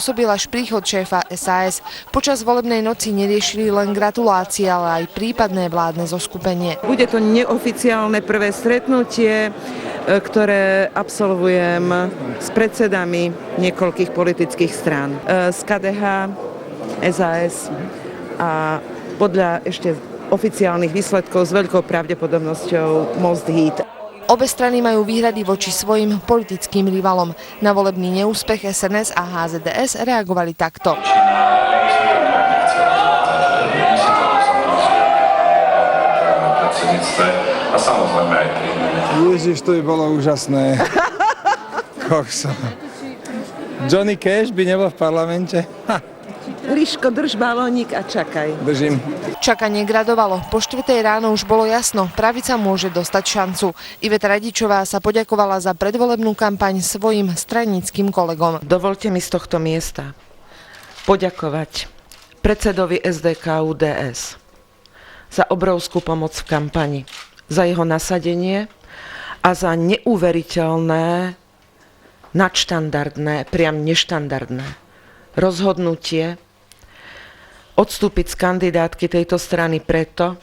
Pôsobil až príchod šéfa SAS. Počas volebnej noci neriešili len gratulácie, ale aj prípadné vládne zoskupenie. Bude to neoficiálne prvé stretnutie, ktoré absolvujem s predsedami niekoľkých politických strán. Z KDH, SAS a podľa ešte oficiálnych výsledkov s veľkou pravdepodobnosťou Most Híd. Obe strany majú výhrady voči svojim politickým rivalom. Na volebný neúspech SNS a HZDS reagovali takto. A samozrejme aj Ježiš, to by bolo úžasné. Kokso. Johnny Cash by nebol v parlamente? Ríško, drž balónik a čakaj. Držím. Čakanie gradovalo. Po 4:00 ráno už bolo jasno, pravica môže dostať šancu. Iveta Radičová sa poďakovala za predvolebnú kampaň svojim straníckym kolegom. Dovolte mi z tohto miesta poďakovať predsedovi SDK ODS za obrovskú pomoc v kampani, za jeho nasadenie a za neuveriteľné, nadštandardné, priam neštandardné rozhodnutie odstúpiť z kandidátky tejto strany preto,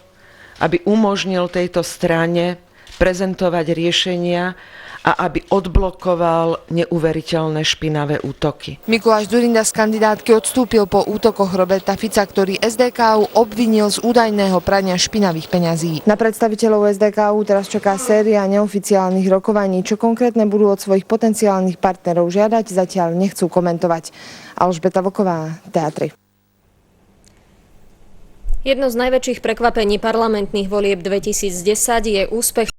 aby umožnil tejto strane prezentovať riešenia a aby odblokoval neuveriteľné špinavé útoky. Mikuláš Dzurinda z kandidátky odstúpil po útokoch Roberta Fica, ktorý SDKU obvinil z údajného prania špinavých peňazí. Na predstaviteľov SDKU teraz čaká séria neoficiálnych rokovaní, čo konkrétne budú od svojich potenciálnych partnerov žiadať, zatiaľ nechcú komentovať. Alžbeta Vlková, Teatry. Jedno z najväčších prekvapení parlamentných volieb 2010 je úspech